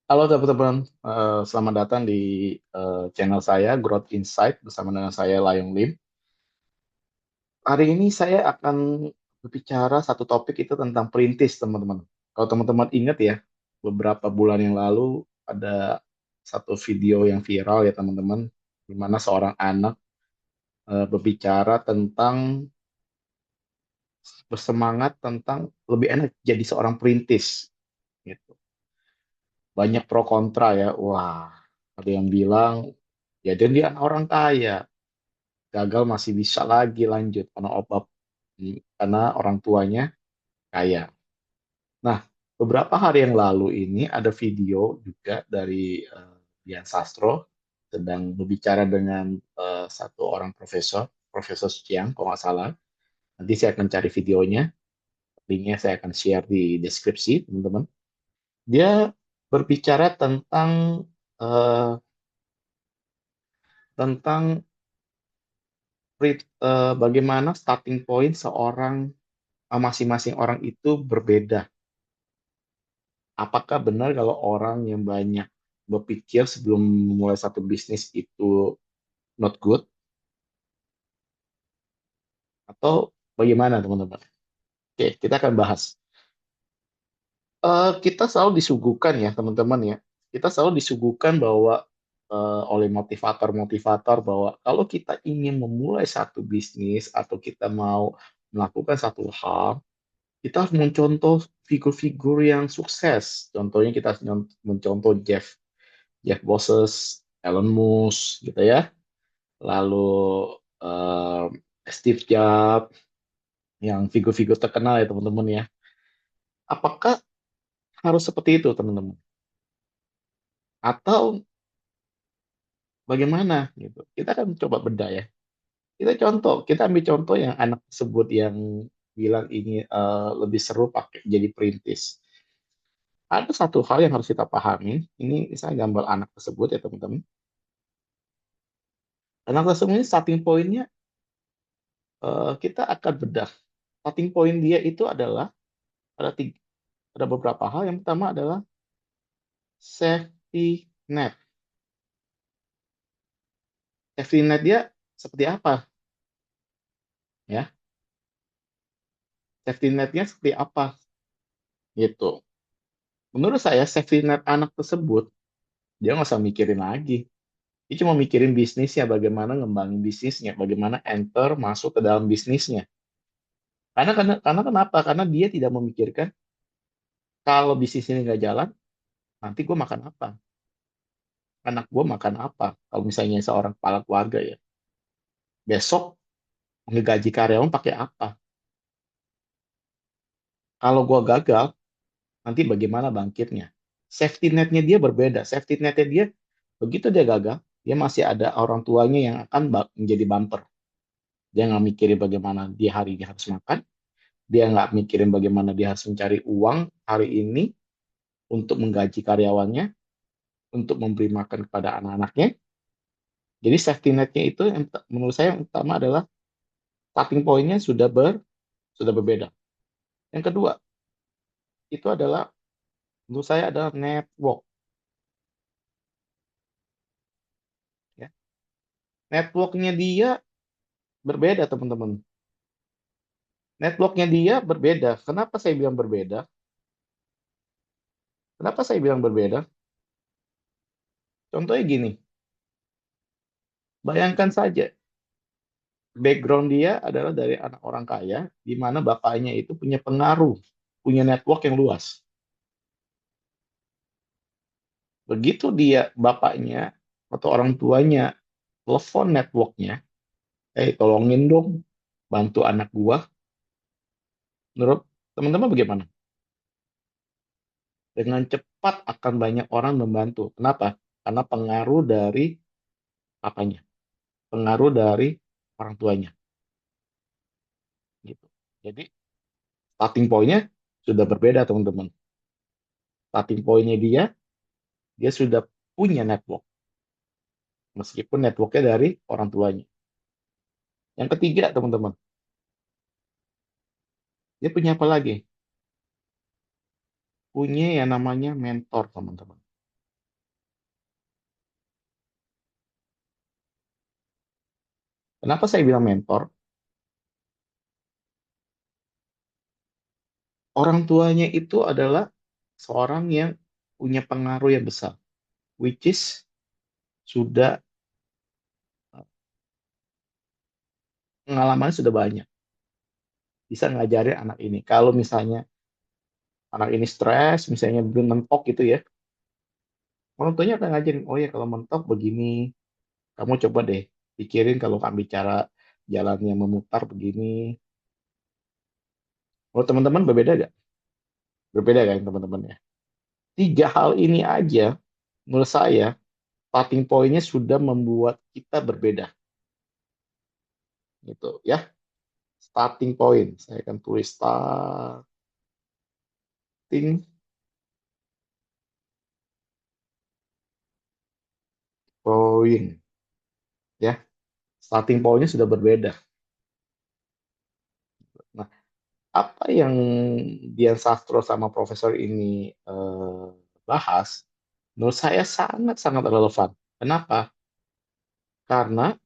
Halo teman-teman, selamat datang di channel saya Growth Insight bersama dengan saya Layong Lim. Hari ini saya akan berbicara satu topik itu tentang perintis teman-teman. Kalau teman-teman ingat ya, beberapa bulan yang lalu ada satu video yang viral ya teman-teman, di mana seorang anak berbicara tentang bersemangat tentang lebih enak jadi seorang perintis gitu. Banyak pro kontra ya, wah ada yang bilang ya dia anak orang kaya, gagal masih bisa lagi lanjut karena karena orang tuanya kaya. Nah, beberapa hari yang lalu ini ada video juga dari Dian Sastro sedang berbicara dengan satu orang profesor, Profesor Chiang, kalau nggak salah. Nanti saya akan cari videonya, linknya saya akan share di deskripsi, teman-teman. Dia berbicara eh, tentang bagaimana starting point seorang masing-masing orang itu berbeda. Apakah benar kalau orang yang banyak berpikir sebelum memulai satu bisnis itu not good? Atau bagaimana, teman-teman? Oke, kita akan bahas. Kita selalu disuguhkan ya, teman-teman ya. Kita selalu disuguhkan bahwa oleh motivator-motivator bahwa kalau kita ingin memulai satu bisnis atau kita mau melakukan satu hal, kita harus mencontoh figur-figur yang sukses. Contohnya kita mencontoh Jeff Bezos, Elon Musk, gitu ya. Lalu eh, Steve Jobs, yang figur-figur terkenal ya teman-teman ya. Apakah harus seperti itu teman-teman? Atau bagaimana gitu? Kita kan coba bedah ya. Kita ambil contoh yang anak tersebut yang bilang ini lebih seru pakai jadi perintis. Ada satu hal yang harus kita pahami. Ini saya gambar anak tersebut ya teman-teman. Anak tersebut ini starting point-nya kita akan bedah. Starting point dia itu adalah ada tiga, ada beberapa hal. Yang pertama adalah safety net. Safety net dia seperti apa? Ya, safety netnya seperti apa? Gitu. Menurut saya safety net anak tersebut dia nggak usah mikirin lagi. Dia cuma mikirin bisnisnya, bagaimana ngembangin bisnisnya, bagaimana enter masuk ke dalam bisnisnya. Karena kenapa? Karena dia tidak memikirkan kalau bisnis ini nggak jalan, nanti gue makan apa? Anak gue makan apa? Kalau misalnya seorang kepala keluarga ya, besok ngegaji karyawan pakai apa? Kalau gue gagal, nanti bagaimana bangkitnya? Safety netnya dia berbeda. Safety netnya dia, begitu dia gagal, dia masih ada orang tuanya yang akan menjadi bumper. Dia nggak mikirin bagaimana dia hari ini harus makan, dia nggak mikirin bagaimana dia harus mencari uang hari ini untuk menggaji karyawannya, untuk memberi makan kepada anak-anaknya. Jadi safety netnya itu yang menurut saya yang utama adalah starting point-nya sudah berbeda. Yang kedua, itu adalah menurut saya adalah network. Ya. Networknya dia berbeda, teman-teman. Networknya dia berbeda. Kenapa saya bilang berbeda? Kenapa saya bilang berbeda? Contohnya gini, bayangkan saja, background dia adalah dari anak orang kaya, di mana bapaknya itu punya pengaruh, punya network yang luas. Begitu dia bapaknya atau orang tuanya telepon networknya, tolongin dong, bantu anak gua. Menurut teman-teman bagaimana? Dengan cepat akan banyak orang membantu. Kenapa? Karena pengaruh dari papanya, pengaruh dari orang tuanya. Gitu. Jadi starting point-nya sudah berbeda teman-teman. Starting point-nya dia sudah punya network, meskipun networknya dari orang tuanya. Yang ketiga teman-teman, dia punya apa lagi? Punya yang namanya mentor teman-teman. Kenapa saya bilang mentor? Orang tuanya itu adalah seorang yang punya pengaruh yang besar, which is sudah pengalamannya sudah banyak, bisa ngajarin anak ini. Kalau misalnya anak ini stres, misalnya belum mentok gitu ya, orang tuanya akan ngajarin, oh ya kalau mentok begini, kamu coba deh pikirin kalau kamu bicara jalannya memutar begini. Oh teman-teman berbeda gak? Berbeda kan teman-teman ya? Tiga hal ini aja, menurut saya, starting point-nya sudah membuat kita berbeda. Gitu ya, starting point. Saya akan tulis starting point. Ya, starting point-nya sudah berbeda. Nah, apa yang Dian Sastro sama profesor ini bahas, menurut saya sangat-sangat relevan. Kenapa? Karena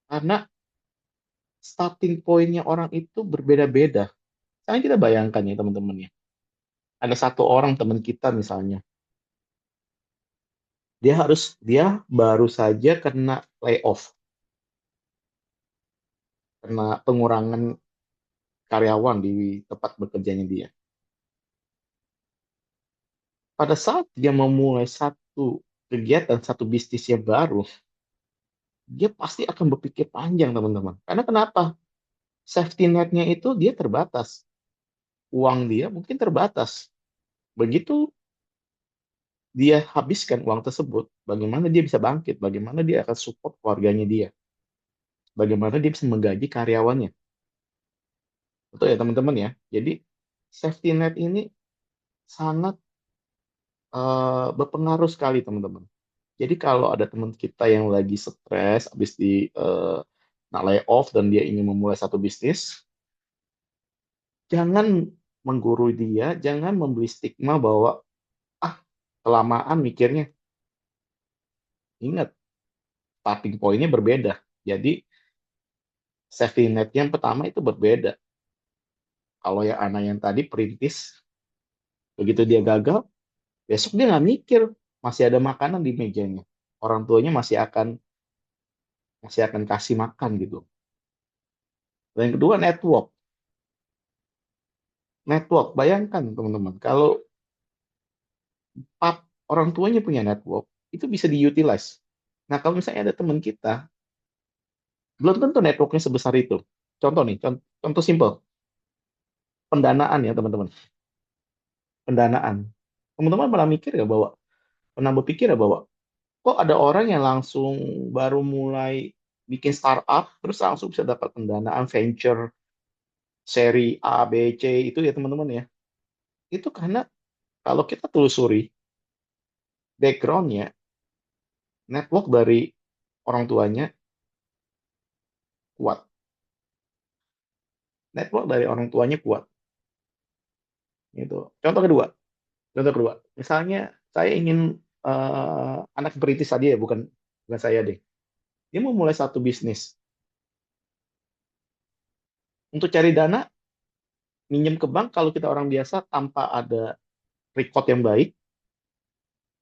karena starting point-nya orang itu berbeda-beda. Sekarang kita bayangkan ya teman-teman ya. Ada satu orang teman kita misalnya, dia baru saja kena layoff, kena pengurangan karyawan di tempat bekerjanya dia. Pada saat dia memulai satu kegiatan, satu bisnis yang baru, dia pasti akan berpikir panjang, teman-teman. Karena kenapa? Safety net-nya itu dia terbatas. Uang dia mungkin terbatas. Begitu dia habiskan uang tersebut, bagaimana dia bisa bangkit? Bagaimana dia akan support keluarganya dia? Bagaimana dia bisa menggaji karyawannya? Betul ya, teman-teman ya? Jadi, safety net ini sangat berpengaruh sekali, teman-teman. Jadi kalau ada teman kita yang lagi stres, habis di nah layoff dan dia ingin memulai satu bisnis, jangan menggurui dia, jangan memberi stigma bahwa ah kelamaan mikirnya. Ingat, starting point-nya berbeda. Jadi safety net yang pertama itu berbeda. Kalau yang anak yang tadi perintis, begitu dia gagal, besok dia nggak mikir masih ada makanan di mejanya. Orang tuanya masih akan kasih makan gitu. Dan yang kedua network. Network, bayangkan teman-teman, kalau orang tuanya punya network, itu bisa diutilize. Nah, kalau misalnya ada teman kita, belum tentu networknya sebesar itu. Contoh nih, contoh simple, pendanaan ya teman-teman, pendanaan. Teman-teman pernah berpikir ya bahwa kok ada orang yang langsung baru mulai bikin startup, terus langsung bisa dapat pendanaan venture seri A, B, C itu ya teman-teman ya. Itu karena kalau kita telusuri backgroundnya, network dari orang tuanya kuat. Network dari orang tuanya kuat. Gitu. Contoh kedua, misalnya saya ingin anak perintis tadi ya, bukan bukan saya deh. Dia mau mulai satu bisnis. Untuk cari dana, minjem ke bank kalau kita orang biasa tanpa ada record yang baik,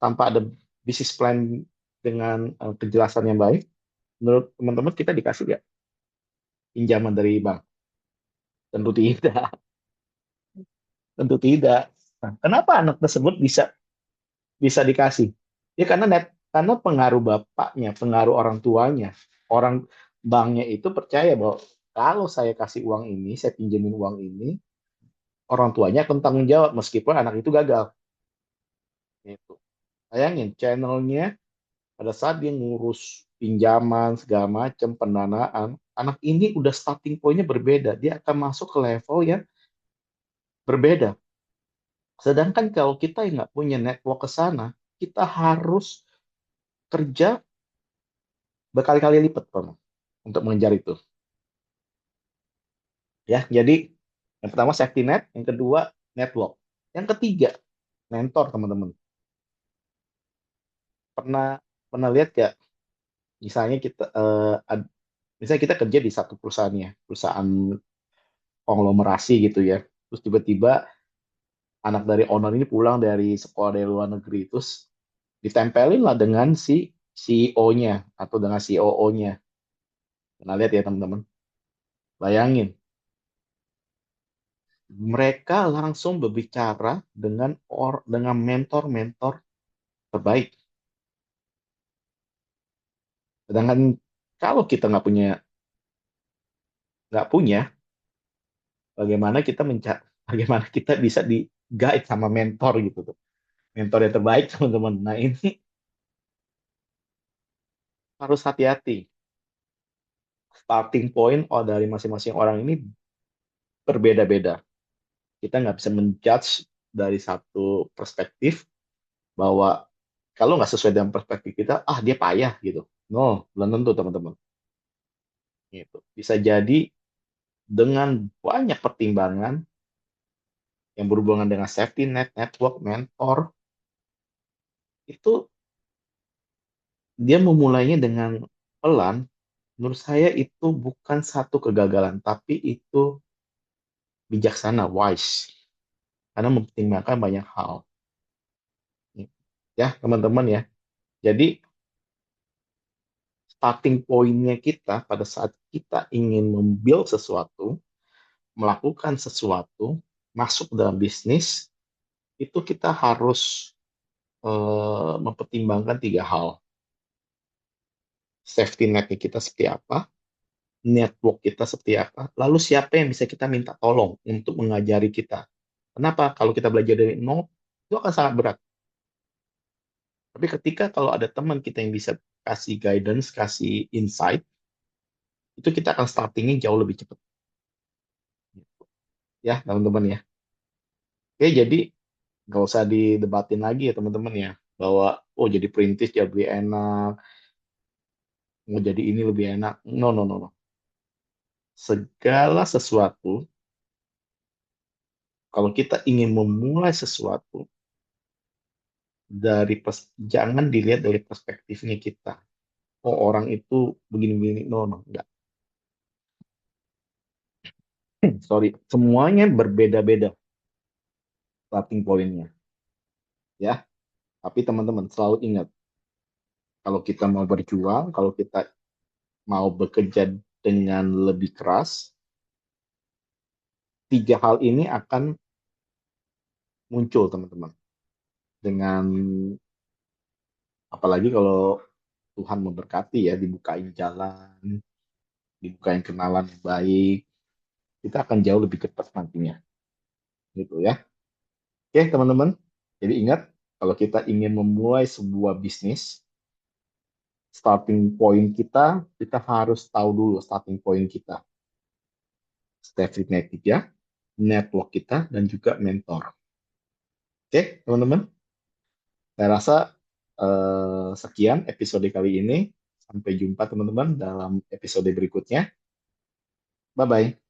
tanpa ada bisnis plan dengan kejelasan yang baik, menurut teman-teman kita dikasih nggak pinjaman dari bank? Tentu tidak, tentu tidak. Nah, kenapa anak tersebut bisa bisa dikasih? Ya karena pengaruh bapaknya, pengaruh orang tuanya, orang banknya itu percaya bahwa kalau saya kasih uang ini, saya pinjemin uang ini, orang tuanya akan tanggung jawab meskipun anak itu gagal. Gitu. Bayangin channelnya pada saat dia ngurus pinjaman segala macam pendanaan, anak ini udah starting pointnya berbeda. Dia akan masuk ke level yang berbeda. Sedangkan kalau kita yang nggak punya network ke sana, kita harus kerja berkali-kali lipat, Bang, untuk mengejar itu. Ya, jadi yang pertama safety net, yang kedua network, yang ketiga mentor, teman-teman. Pernah pernah lihat gak Misalnya misalnya kita kerja di satu perusahaan ya, perusahaan konglomerasi gitu ya. Terus tiba-tiba anak dari owner ini pulang dari sekolah dari luar negeri, terus ditempelin lah dengan si CEO-nya atau dengan COO-nya. Nah, lihat ya teman-teman. Bayangin, mereka langsung berbicara dengan mentor-mentor terbaik. Sedangkan kalau kita nggak punya, bagaimana kita bagaimana kita bisa di guide sama mentor gitu tuh. Mentor yang terbaik teman-teman. Nah, ini harus hati-hati. Starting point dari masing-masing orang ini berbeda-beda. Kita nggak bisa menjudge dari satu perspektif bahwa kalau nggak sesuai dengan perspektif kita, ah dia payah gitu. No, belum tentu teman-teman. Gitu. Bisa jadi dengan banyak pertimbangan yang berhubungan dengan safety net, network, mentor, itu dia memulainya dengan pelan. Menurut saya itu bukan satu kegagalan, tapi itu bijaksana, wise, karena mempertimbangkan banyak hal. Ya, teman-teman ya. Jadi, starting point-nya kita pada saat kita ingin membuild sesuatu, melakukan sesuatu, masuk dalam bisnis, itu kita harus mempertimbangkan tiga hal. Safety net-nya kita seperti apa, network kita seperti apa, lalu siapa yang bisa kita minta tolong untuk mengajari kita. Kenapa? Kalau kita belajar dari nol, itu akan sangat berat. Tapi ketika kalau ada teman kita yang bisa kasih guidance, kasih insight, itu kita akan startingnya jauh lebih cepat. Ya, teman-teman ya. Oke, jadi nggak usah didebatin lagi ya teman-teman ya. Bahwa, oh jadi perintis jadi lebih enak, mau jadi ini lebih enak. No, no, no, no. Segala sesuatu, kalau kita ingin memulai sesuatu, jangan dilihat dari perspektifnya kita. Oh orang itu begini-begini. No, no, enggak. Sorry, semuanya berbeda-beda starting point-nya. Ya, tapi teman-teman selalu ingat, kalau kita mau berjuang, kalau kita mau bekerja dengan lebih keras, tiga hal ini akan muncul, teman-teman. Dengan apalagi kalau Tuhan memberkati ya, dibukain jalan, dibukain kenalan yang baik, kita akan jauh lebih cepat nantinya. Gitu ya. Oke, teman-teman. Jadi ingat, kalau kita ingin memulai sebuah bisnis, starting point kita harus tahu dulu starting point kita. Definitely ya, network kita, dan juga mentor. Oke, teman-teman. Saya rasa sekian episode kali ini. Sampai jumpa teman-teman dalam episode berikutnya. Bye-bye.